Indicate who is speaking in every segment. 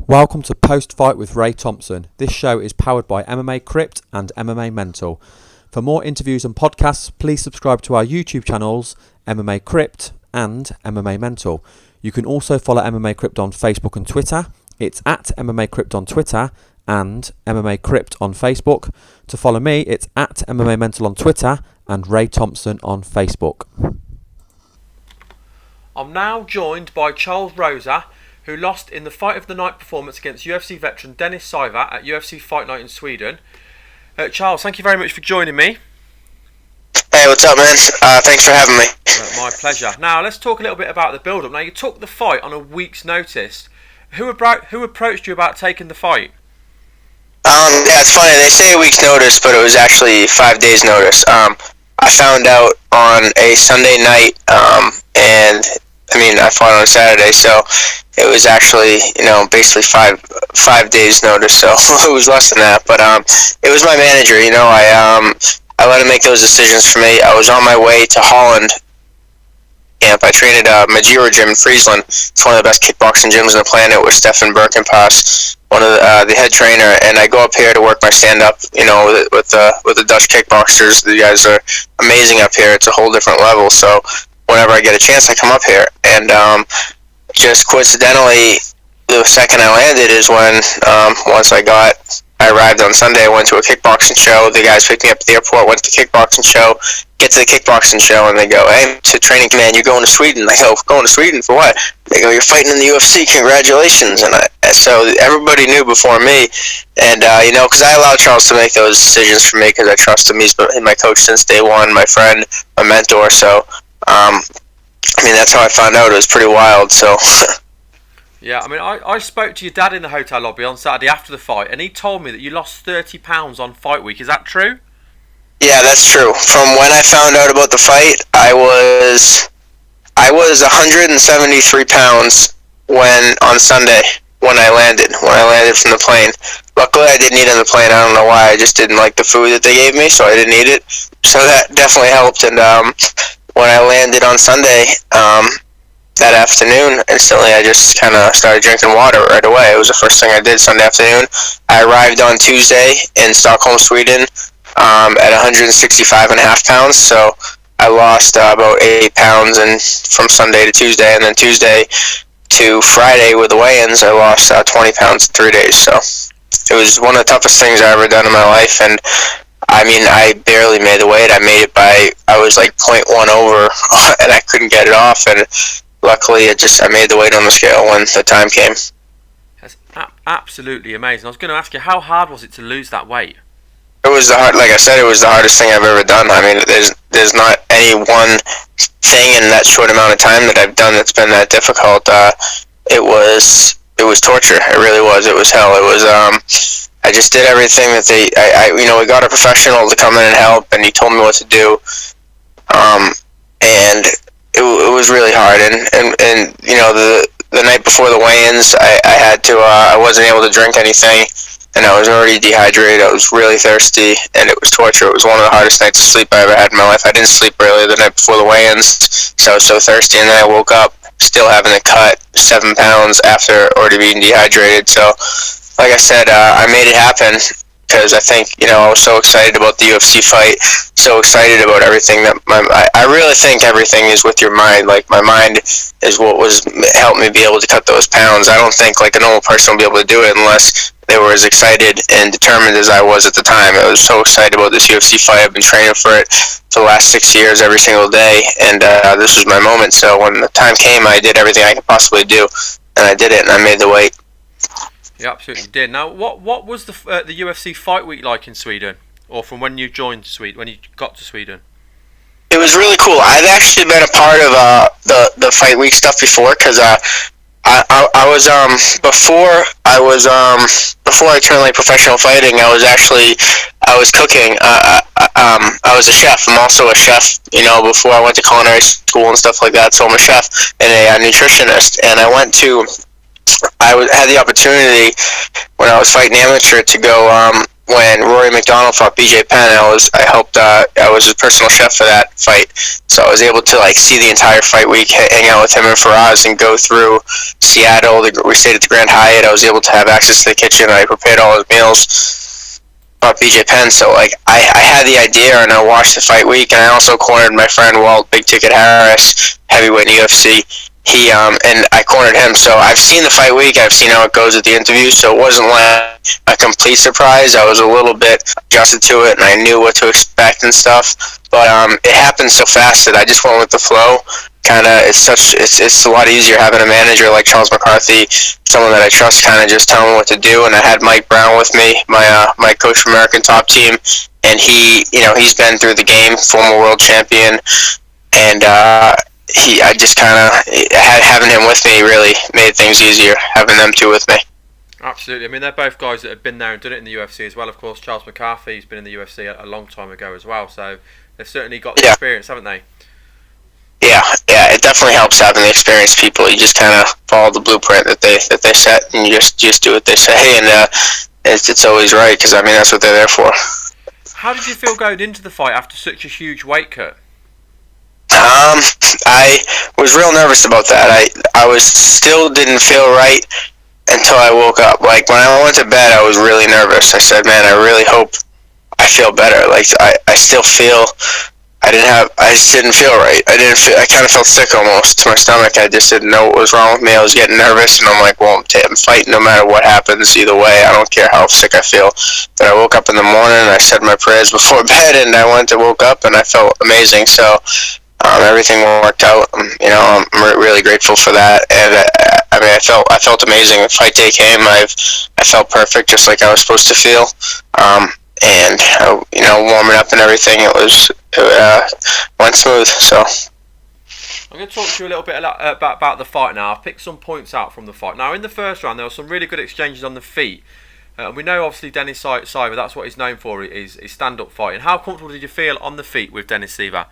Speaker 1: Welcome to Post Fight with Ray Thompson. This show is powered by MMA Crypt and MMA Mental. For more interviews and podcasts, please subscribe to our YouTube channels, MMA Crypt and MMA Mental. You can also follow MMA Crypt on Facebook and Twitter. It's at MMA Crypt on Twitter and MMA Crypt on Facebook. To follow me, it's at MMA Mental on Twitter and Ray Thompson on Facebook. I'm now joined by Charles Rosa, who lost in the fight of the night performance against UFC veteran Dennis Siver at UFC Fight Night in Sweden. Charles, thank you very much for joining me.
Speaker 2: Hey, what's up, man? Thanks for having me.
Speaker 1: My pleasure. Now, let's talk a little bit about the build-up. Now, you took the fight on a week's notice. Who approached you about taking the fight?
Speaker 2: Yeah, it's funny. They say a week's notice, but it was actually 5 days' notice. I found out on a Sunday night, I fought on Saturday, so it was actually, basically five days notice, so it was less than that. But it was my manager, I let him make those decisions for me. I was on my way to Holland. I trained at Majiro Gym in Friesland. It's one of the best kickboxing gyms on the planet with Stefan Berkenpass, one of the head trainer. And I go up here to work my stand-up, with the Dutch kickboxers. The guys are amazing up here. It's a whole different level. So whenever I get a chance, I come up here. And just coincidentally, the second I landed is when once I arrived on Sunday, I went to a kickboxing show. The guys picked me up at the airport, went to the kickboxing show, get to the kickboxing show, and they go, "Hey, to training command, you're going to Sweden." I go, "Going to Sweden for what?" They go, "You're fighting in the UFC, congratulations." And so everybody knew before me. And, because I allowed Charles to make those decisions for me because I trust him. He's been my coach since day one, my friend, my mentor. So, that's how I found out. It was pretty wild, so...
Speaker 1: Yeah, I spoke to your dad in the hotel lobby on Saturday after the fight, and he told me that you lost 30 pounds on fight week. Is that true?
Speaker 2: Yeah, that's true. From when I found out about the fight, I was 173 pounds on Sunday when I landed from the plane. Luckily, I didn't eat on the plane. I don't know why. I just didn't like the food that they gave me, so I didn't eat it. So that definitely helped. And when I landed on Sunday, that afternoon, instantly I just kind of started drinking water right away. It was the first thing I did Sunday afternoon. I arrived on Tuesday in Stockholm, Sweden, at 165.5 pounds, so I lost about 8 pounds from Sunday to Tuesday, and then Tuesday to Friday with the weigh-ins, I lost 20 pounds in 3 days, so it was one of the toughest things I've ever done in my life, and I barely made the weight. I was like 0.1 over, and I couldn't get it off, and luckily, I made the weight on the scale when the time came.
Speaker 1: That's absolutely amazing. I was going to ask you, how hard was it to lose that weight?
Speaker 2: It was like I said, it was the hardest thing I've ever done. There's not any one thing in that short amount of time that I've done that's been that difficult. It was torture. It really was. It was hell. It was. I just did everything that we got a professional to come in and help, and he told me what to do. And it was really hard, and the night before the weigh-ins, I wasn't able to drink anything, and I was already dehydrated. I was really thirsty, and it was torture. It was one of the hardest nights of sleep I ever had in my life. I didn't sleep really the night before the weigh-ins, so I was so thirsty, and then I woke up still having to cut 7 pounds after already being dehydrated. So, like I said, I made it happen. Because I think, I was so excited about the UFC fight, so excited about everything I really think everything is with your mind. Like, my mind is what helped me be able to cut those pounds. I don't think, like, a normal person would be able to do it unless they were as excited and determined as I was at the time. I was so excited about this UFC fight. I've been training for it for the last 6 years every single day, and this was my moment. So when the time came, I did everything I could possibly do, and I did it, and I made the weight.
Speaker 1: You absolutely did. Now, what was the UFC Fight Week like in Sweden, or from when you joined Sweden, when you got to Sweden?
Speaker 2: It was really cool. I've actually been a part of the Fight Week stuff before, because I was before I turned like professional fighting. I was cooking. I was a chef. I'm also a chef. Before I went to culinary school and stuff like that. So I'm a chef and a nutritionist, and I had the opportunity when I was fighting amateur to go when Rory McDonald fought BJ Penn, I was a personal chef for that fight, so I was able to like see the entire fight week, hang out with him and Faraz, and go through Seattle. We stayed at the Grand Hyatt. I was able to have access to the kitchen. I prepared all his meals. BJ Penn, so like I had the idea, and I watched the fight week, and I also cornered my friend Walt Big Ticket Harris, heavyweight in the UFC. And I cornered him, so I've seen the fight week, I've seen how it goes at the interview, so it wasn't like a complete surprise. I was a little bit adjusted to it, and I knew what to expect and stuff, but it happened so fast that I just went with the flow. It's a lot easier having a manager like Charles McCarthy, someone that I trust, kind of just tell me what to do. And I had Mike Brown with me, my coach from American Top Team, and he's been through the game, former world champion, and I just kind of having him with me really made things easier, having them two with me.
Speaker 1: Absolutely. I mean, they're both guys that have been there and done it in the UFC as well. Of course, Charles McCarthy's been in the UFC a long time ago as well, so they've certainly got the experience, haven't they?
Speaker 2: Yeah, it definitely helps having the experienced people. You just kind of follow the blueprint that they set, and you just do what they say, and it's always right, because I mean that's what they're there for.
Speaker 1: How did you feel going into the fight after such a huge weight cut?
Speaker 2: I was real nervous about that. I still didn't feel right until I woke up. Like when I went to bed, I was really nervous. I said, "Man, I really hope I feel better." Like I still feel. I just didn't feel right. I kind of felt sick almost to my stomach. I just didn't know what was wrong with me. I was getting nervous, and I'm like, well, I'm fighting no matter what happens. Either way, I don't care how sick I feel. But I woke up in the morning, and I said my prayers before bed, and I woke up, and I felt amazing. So everything worked out. I'm really grateful for that. And I mean, I felt amazing. The fight day came. I felt perfect, just like I was supposed to feel. And warming up and everything, it went smooth. So
Speaker 1: I'm going to talk to you a little bit about the fight now. I've picked some points out from the fight. Now, in the first round, there were some really good exchanges on the feet. We know, obviously, Dennis Siver, that's what he's known for, is stand-up fighting. How comfortable did you feel on the feet with Dennis Siver?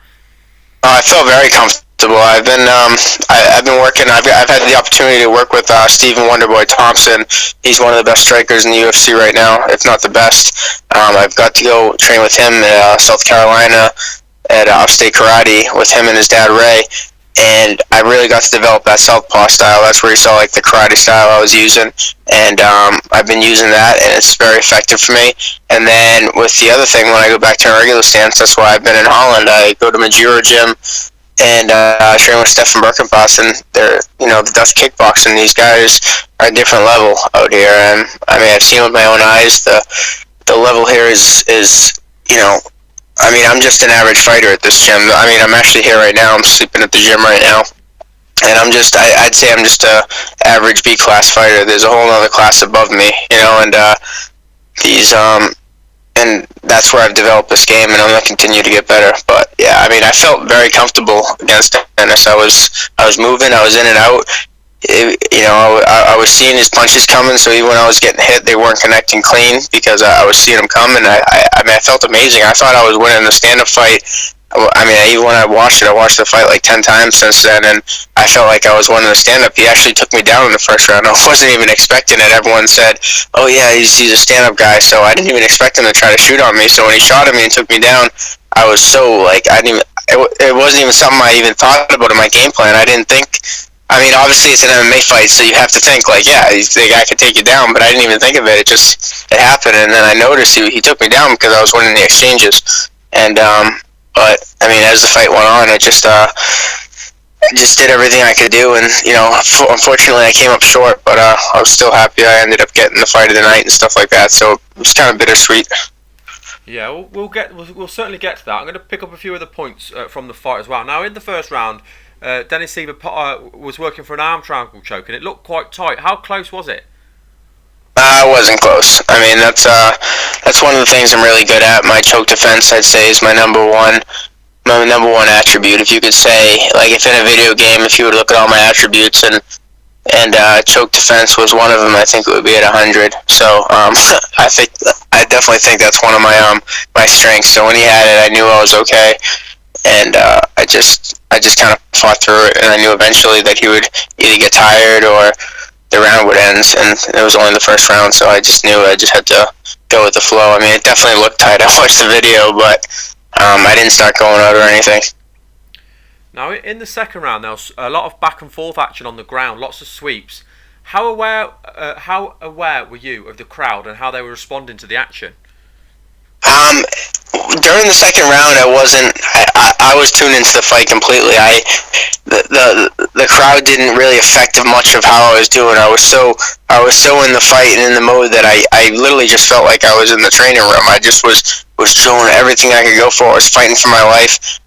Speaker 2: I felt very comfortable. I've been working. I've had the opportunity to work with Stephen Wonderboy Thompson. He's one of the best strikers in the UFC right now, if not the best. I've got to go train with him in South Carolina at Upstate Karate with him and his dad Ray, and I really got to develop that southpaw style. That's where he saw like the karate style I was using, and I've been using that, and it's very effective for me. And then with the other thing, when I go back to a regular stance, that's why I've been in Holland. I go to Majiro Gym and train with Stefan Birkenpass, and they're the Dutch kickboxing. These guys are a different level out here, and I mean I've seen with my own eyes the level here is I mean I'm just an average fighter at this gym. I mean I'm actually here right now. I'm sleeping at the gym right now, and I'd say I'm just a average B class fighter. There's a whole other class above me, and and that's where I've developed this game, and I'm gonna continue to get better. But yeah, I mean, I felt very comfortable against Dennis. I was moving, I was in and out. I was seeing his punches coming, so even when I was getting hit, they weren't connecting clean because I was seeing them come, and I mean, I felt amazing. I thought I was winning the stand-up fight. I mean, even when I watched the fight like 10 times since then, and I felt like I was winning the stand-up. He actually took me down in the first round. I wasn't even expecting it. Everyone said, oh yeah, he's a stand-up guy, so I didn't even expect him to try to shoot on me. So when he shot at me and took me down, I was so like, it wasn't even something I even thought about in my game plan. I didn't think, I mean, obviously it's an MMA fight, so you have to think like, yeah, the guy could take you down, but I didn't even think of it. It happened, and then I noticed he took me down because I was winning the exchanges. And but I mean, as the fight went on, I just did everything I could do, and unfortunately, I came up short. But I was still happy. I ended up getting the fight of the night and stuff like that. So it was kind of bittersweet.
Speaker 1: Yeah, we'll certainly get to that. I'm going to pick up a few other points from the fight as well. Now, in the first round, Dennis Siver was working for an arm triangle choke, and it looked quite tight. How close was it?
Speaker 2: It wasn't close. I mean, that's one of the things I'm really good at. My choke defense, I'd say, is my number one attribute. If you could say, like, if in a video game, if you would look at all my attributes and choke defense was one of them, I think it would be at 100. So I definitely think that's one of my strengths. So when he had it, I knew I was okay, and I just kind of fought through it, and I knew eventually that he would either get tired or the round would end, and it was only the first round, so I just knew I just had to go with the flow. I mean, it definitely looked tight. I watched the video, but I didn't start going out or anything.
Speaker 1: Now, in the second round, there was a lot of back and forth action on the ground, lots of sweeps. How aware were you of the crowd and how they were responding to the action?
Speaker 2: During the second round, I wasn't. I was tuned into the fight completely. The crowd didn't really affect much of how I was doing. I was so in the fight and in the mode that I literally just felt like I was in the training room. I just was doing everything I could go for. I was fighting for my life.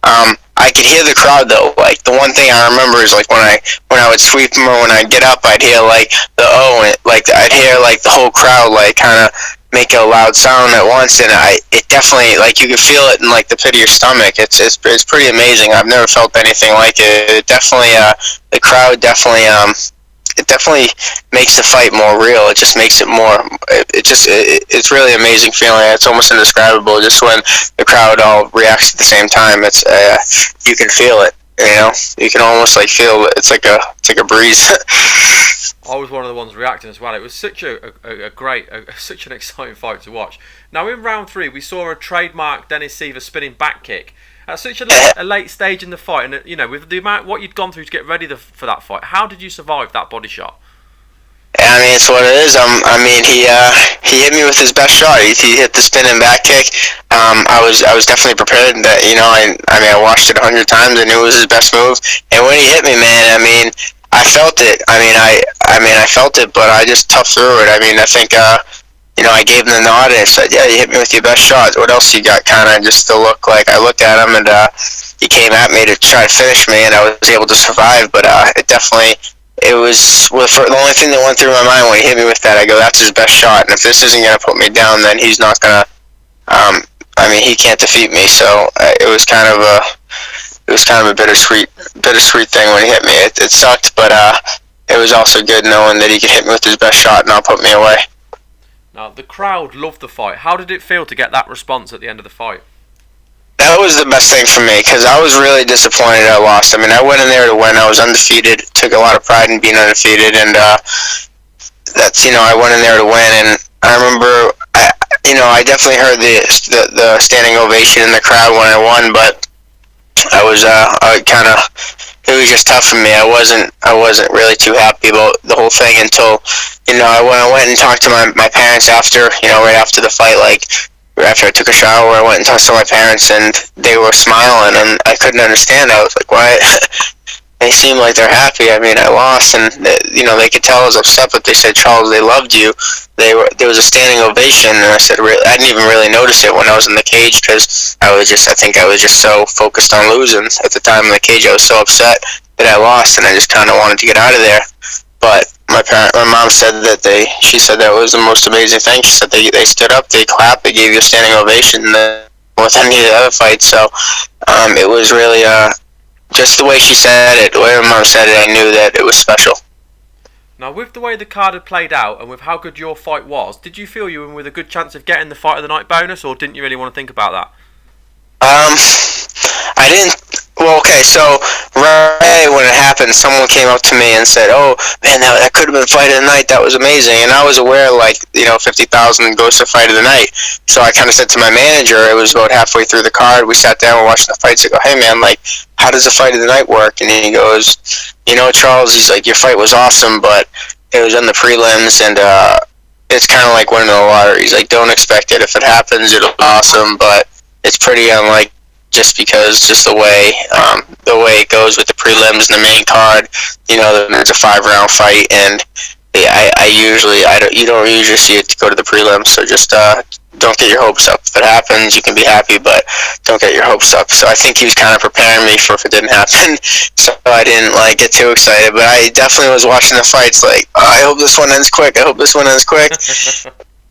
Speaker 2: I could hear the crowd though. Like the one thing I remember is like when I would sweep them or when I'd get up, I'd hear like the and like I'd hear like the whole crowd like kind of make a loud sound at once, and it definitely, like, you can feel it in like the pit of your stomach. It's pretty amazing. I've never felt anything like it. It definitely the crowd definitely it definitely makes the fight more real. It just makes it more. It's really amazing feeling. It's almost indescribable. Just when the crowd all reacts at the same time, it's you can feel it. You know, you can almost like feel it. It's like a breeze.
Speaker 1: I was one of the ones reacting as well. It was such such an exciting fight to watch. Now in round 3, we saw a trademark Dennis Siver spinning back kick at such a late stage in the fight, and you know, with the amount what you'd gone through to get ready for that fight, how did you survive that body shot?
Speaker 2: I mean, it's what it is. I mean, he hit me with his best shot. He hit the spinning back kick. I was definitely prepared. That, you know, I mean, I watched it 100 times. I knew it was his best move. And when he hit me, man, I mean, I felt it. I felt it, but I just toughed through it. I mean, I think, you know, I gave him the nod and said, "Yeah, you hit me with your best shot. What else you got?" Kind of just to look like. I looked at him, and he came at me to try to finish me, and I was able to survive. But it was the only thing that went through my mind when he hit me with that. I go, "That's his best shot, and if this isn't gonna put me down, then he's not gonna. I mean, he can't defeat me." So it was kind of a bittersweet thing when he hit me. It sucked, but it was also good knowing that he could hit me with his best shot and not put me away.
Speaker 1: Now the crowd loved the fight. How did it feel to get that response at the end of the fight?
Speaker 2: That was the best thing for me, because I was really disappointed I lost. I mean, I went in there to win. I was undefeated. Took a lot of pride in being undefeated, and that's, you know, I went in there to win. And I remember, I definitely heard the standing ovation in the crowd when I won, but it was just tough for me. I wasn't really too happy about the whole thing until, you know, when I went and talked to my parents after, you know, right after the fight, like. After I took a shower, I went and talked to my parents, and they were smiling, and I couldn't understand. I was like, "Why?" They seemed like they're happy. I mean, I lost, and you know, they could tell I was upset, but they said, "Charles, they loved you." There was a standing ovation, and I said, I didn't even really notice it when I was in the cage, because I think I was just so focused on losing at the time in the cage. I was so upset that I lost, and I just kind of wanted to get out of there. But my mom said she said that was the most amazing thing. She said they stood up, they clapped, they gave you a standing ovation more than any of the other fights. So it was really just the way she said it, the way my mom said it, I knew that it was special.
Speaker 1: Now, with the way the card had played out and with how good your fight was, did you feel you were with a good chance of getting the fight of the night bonus, or didn't you really want to think about that?
Speaker 2: I didn't. Well, okay, so right when it happened, someone came up to me and said, "Oh man, that could have been fight of the night. That was amazing." And I was aware, like, you know, 50,000 goes to fight of the night. So I kind of said to my manager, it was about halfway through the card. We sat down and watched the fights. I go, "Hey man, like, how does the fight of the night work?" And he goes, "You know, Charles," he's like, "your fight was awesome, but it was on the prelims, and it's kind of like winning the lottery." He's like, "Don't expect it. If it happens, it'll be awesome, but it's pretty unlikely." Just because the way it goes with the prelims and the main card, you know, it's a 5-round fight, and you don't usually see it to go to the prelims. So just don't get your hopes up. If it happens, you can be happy, but don't get your hopes up. So I think he was kind of preparing me for if it didn't happen. So I didn't like get too excited, but I definitely was watching the fights like, "Oh, I hope this one ends quick. I hope this one ends quick."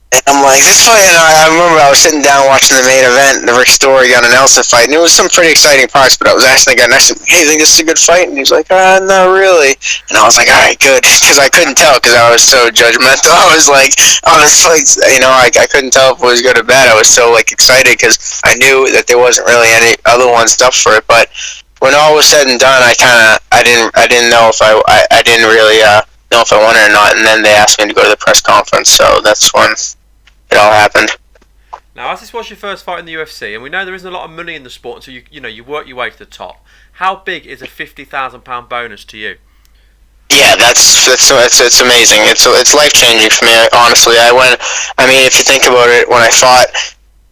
Speaker 2: And I'm like, this fight, and I remember I was sitting down watching the main event, the Rick Story got an Nelson fight, and it was some pretty exciting parts, but I was asking the guy next to me, "Hey, you think this is a good fight?" And he's like, "Not really." And I was like, "All right, good," because I couldn't tell, because I was so judgmental. I was like, "Oh, this fight's," you know, I couldn't tell if it was good or bad. I was so, like, excited, because I knew that there wasn't really any other ones up for it, but when all was said and done, I didn't know if I didn't really know if I won it or not, and then they asked me to go to the press conference, so that's when it all happened.
Speaker 1: Now, as this was your first fight in the UFC, and we know there isn't a lot of money in the sport until you work your way to the top. How big is a £50,000 bonus to you?
Speaker 2: Yeah, it's amazing. It's life changing for me. Honestly, if you think about it, when I fought,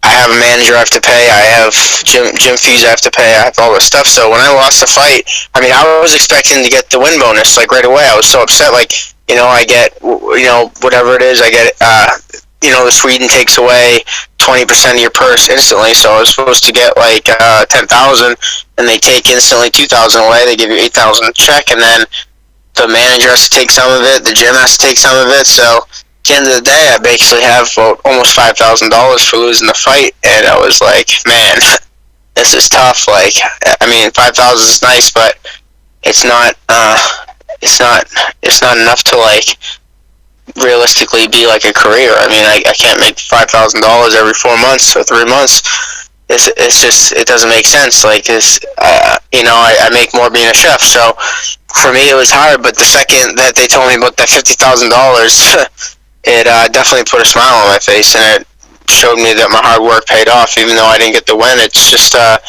Speaker 2: I have a manager I have to pay. I have gym fees I have to pay. I have all this stuff. So when I lost the fight, I was expecting to get the win bonus like right away. I was so upset. Like, I get whatever it is. I get the Sweden takes away 20% of your purse instantly. So I was supposed to get like 10,000, and they take instantly 2,000 away. They give you 8,000 check, and then the manager has to take some of it. The gym has to take some of it. So at the end of the day, I basically have almost $5,000 for losing the fight, and I was like, man, this is tough. Like, 5,000 is nice, but it's not enough to like realistically be like a career. I can't make $5,000 every 4 months or 3 months. It's just, it doesn't make sense. Like, I make more being a chef, so for me it was hard. But the second that they told me about that $50,000, it definitely put a smile on my face, and it showed me that my hard work paid off. Even though I didn't get the win, it's just a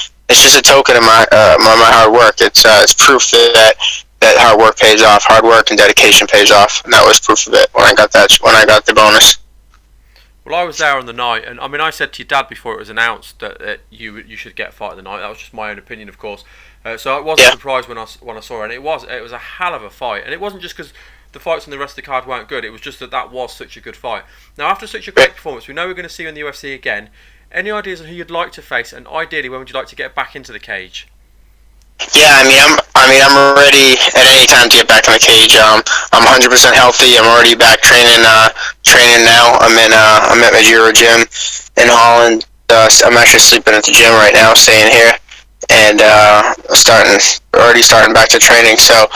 Speaker 2: token of my hard work. It's proof that hard work pays off. Hard work and dedication pays off, and that was proof of it when I got the bonus.
Speaker 1: Well, I was there on the night, and I said to your dad before it was announced that you should get fight of the night. That was just my own opinion, of course. So I wasn't surprised when I saw it. And it was a hell of a fight, and it wasn't just because the fights on the rest of the card weren't good. It was just that was such a good fight. Now, after such a great performance, we know we're going to see you in the UFC again. Any ideas on who you'd like to face, and ideally, when would you like to get back into the cage?
Speaker 2: Yeah, I'm ready at any time to get back in the cage. I'm 100% healthy. I'm already back training now. I'm at my Giro gym in Holland. I'm actually sleeping at the gym right now, staying here, and already starting back to training. So,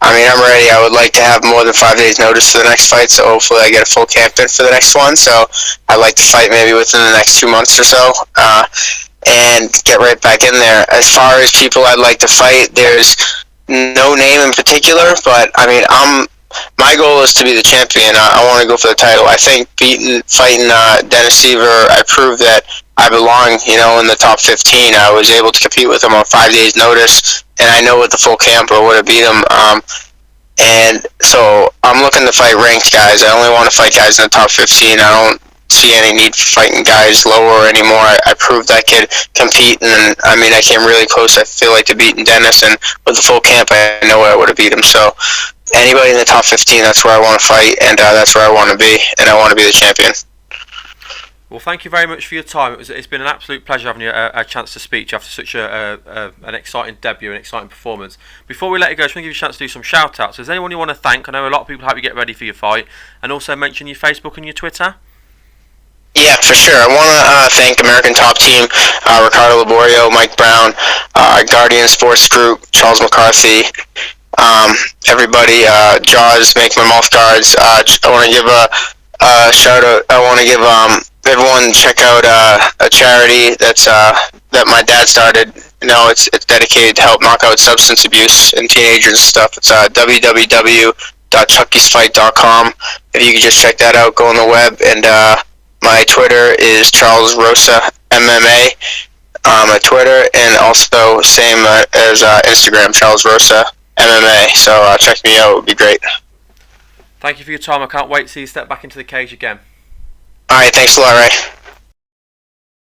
Speaker 2: I'm ready. I would like to have more than 5 days notice for the next fight, so hopefully I get a full camp in for the next one. So I'd like to fight maybe within the next 2 months or so. And get right back in there. As far as people I'd like to fight, there's no name in particular, but my goal is to be the champion. I want to go for the title. I think fighting Dennis Siver, I proved that I belong, in the top 15. I was able to compete with him on 5 days notice, and I know with the full camp I would have beat him. And so I'm looking to fight ranked guys. I only want to fight guys in the top 15. I don't see any need for fighting guys lower anymore. I proved I could compete, and I came really close, I feel like, to beating Dennis, and with the full camp I know I would have beat him. So anybody in the top 15, that's where I want to fight, and that's where I want to be, and I want to be the champion.
Speaker 1: Well, thank you very much for your time. It's been an absolute pleasure having a chance to speak to you after such an exciting debut, an exciting performance. Before we let you go, I just want to give you a chance to do some shout-outs. Is there anyone you want to thank? I know a lot of people help you get ready for your fight, and also mention your Facebook and your Twitter.
Speaker 2: Yeah, for sure. I want to thank American Top Team, Ricardo Laborio, Mike Brown, Guardian Sports Group, Charles McCarthy, everybody, Jaws, Make My Mouth Guards. I want to give a shout out. I want to give everyone check out a charity that my dad started. It's dedicated to help knock out substance abuse in teenagers and stuff. It's www.chuckysfight.com. If you could just check that out, go on the web, and my Twitter is Charles Rosa MMA. My Twitter, and also same as Instagram, Charles Rosa MMA. So check me out; it would be great.
Speaker 1: Thank you for your time. I can't wait to see you step back into the cage again.
Speaker 2: All right, thanks a lot, Ray.